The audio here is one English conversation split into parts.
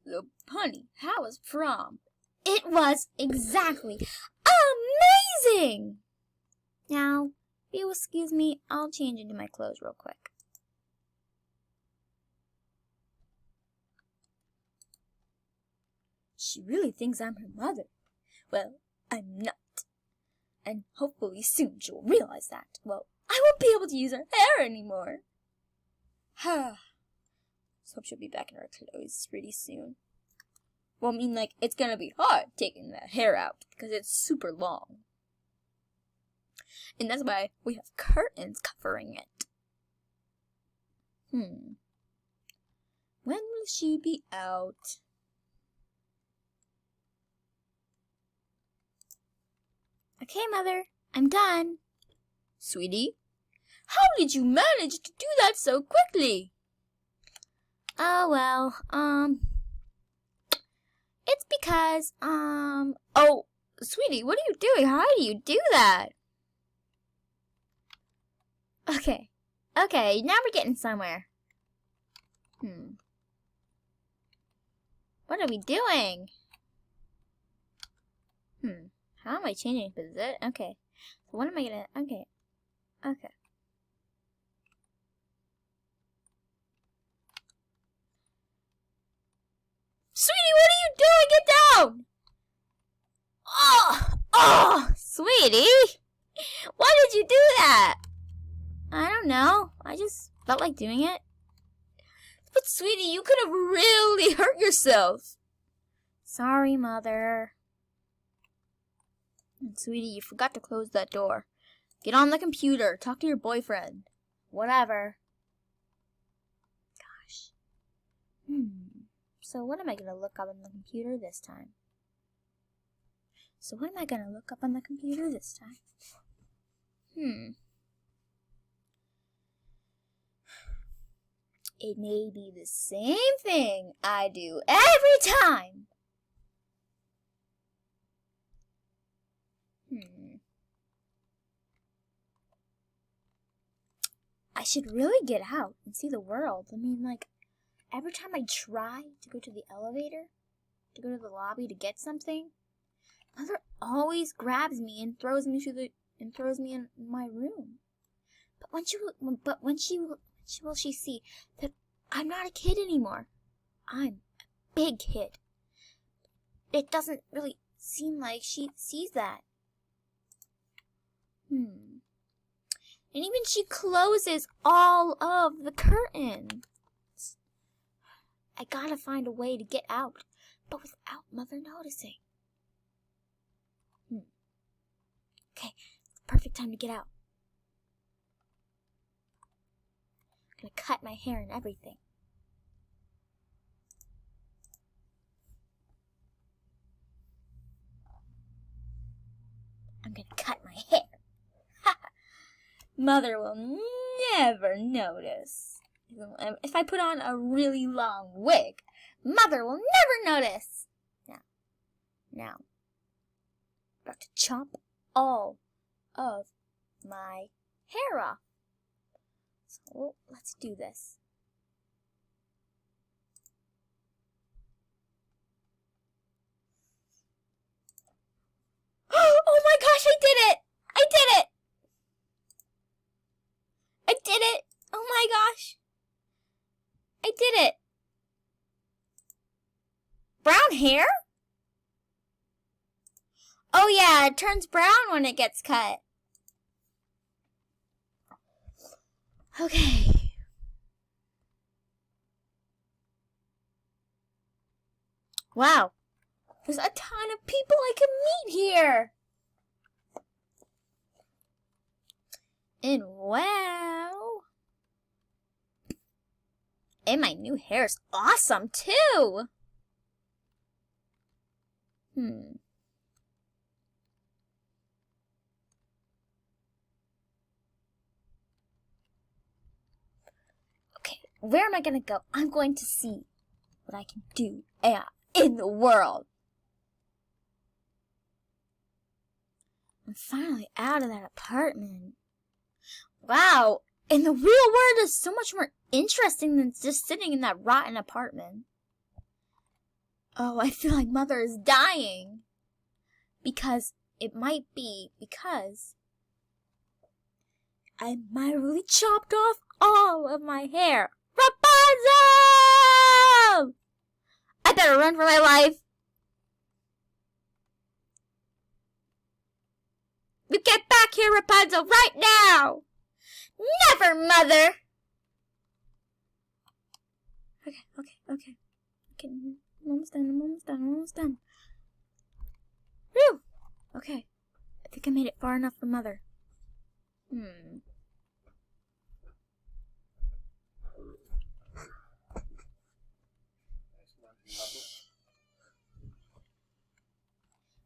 So, honey, how was prom? It was exactly amazing! Now, if you'll excuse me, I'll change into my clothes real quick. She really thinks I'm her mother. Well, I'm not. And hopefully soon she'll realize that. Well, I won't be able to use her hair anymore. Let's hope she'll be back in her clothes pretty soon. Well, I mean, like, it's gonna be hard taking that hair out because it's super long. And that's why we have curtains covering it. When will she be out? Okay, Mother, I'm done. Sweetie, how did you manage to do that so quickly? Oh, well, it's because, oh, sweetie, what are you doing? How do you do that? Okay, now we're getting somewhere. What are we doing? How am I changing position? Okay, so what am I gonna, okay. Sweetie, what are you doing? Get down! Oh, sweetie! Why did you do that? I don't know. I just felt like doing it. But sweetie, you could have really hurt yourself. Sorry, Mother. And sweetie, you forgot to close that door. Get on the computer. Talk to your boyfriend. Whatever. Gosh. So what am I going to look up on the computer this time? It may be the same thing I do every time. I should really get out and see the world. I mean, like, every time I try to go to the elevator, to go to the lobby to get something, Mother always grabs me and throws me in my room. But when will she see that I'm not a kid anymore? I'm a big kid. It doesn't really seem like she sees that. And even she closes all of the curtains. I gotta find a way to get out, but without Mother noticing. Okay, it's the perfect time to get out. I'm gonna cut my hair and everything. I'm gonna cut my hair. Mother will never notice. If I put on a really long wig, Mother will never notice. Now, I'm about to chop all of my hair off. So let's do this. Oh my gosh, I did it! I did it! I did it! Oh my gosh! I did it! Brown hair? Oh yeah, it turns brown when it gets cut. Okay. Wow. There's a ton of people I can meet here. And wow. And my new hair's awesome too. Okay, where am I gonna go? I'm going to see what I can do in the world. I'm finally out of that apartment. Wow, and the real world is so much more interesting than just sitting in that rotten apartment. Oh, I feel like Mother is dying. Because it might be because I might have really chopped off all of my hair. Rapunzel! I better run for my life. You get back here, Rapunzel, right now! Never, Mother! Okay. I'm almost done. Whew! Okay. I think I made it far enough for Mother.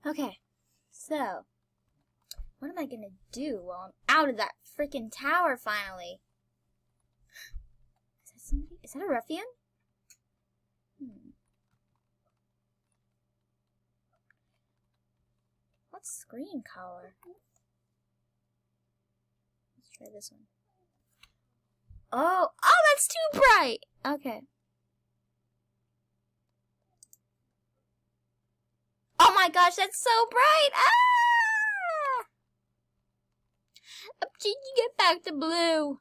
Okay. So, what am I gonna do while I'm out of that freaking tower finally? Is that somebody? Is that a ruffian? What screen color? Let's try this one. Oh, that's too bright! Okay. Oh my gosh, that's so bright! Ah! I'm changing it back to blue.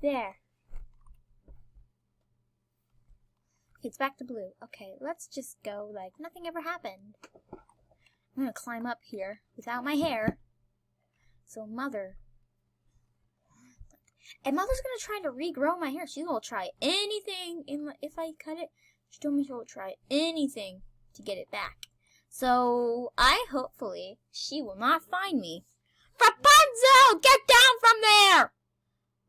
There. It's back to blue. Okay, let's just go like nothing ever happened. I'm gonna climb up here without my hair. So Mother. And Mother's gonna try to regrow my hair. She's gonna try anything if I cut it. She told me she'll try anything to get it back. So hopefully she will not find me. Rapunzel! Get down from there!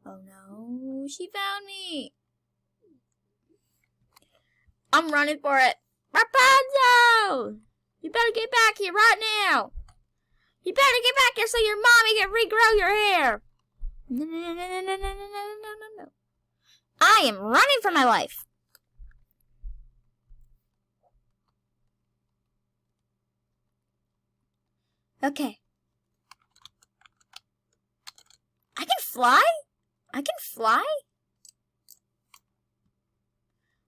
Oh no, she found me. I'm running for it. Rapunzel! You better get back here right now. You better get back here so your mommy can regrow your hair. No. I am running for my life. Okay. I can fly?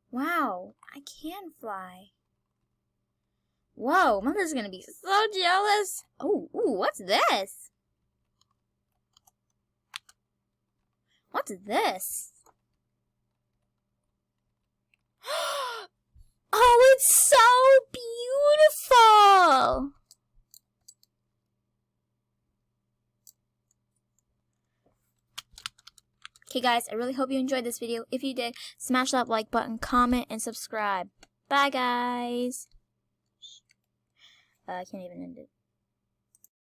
Wow, I can fly. Whoa, Mother's gonna be so jealous. Oh, what's this? What's this? Oh, it's so beautiful. Okay guys, I really hope you enjoyed this video. If you did, smash that like button, comment, and subscribe. Bye guys. I can't even end it.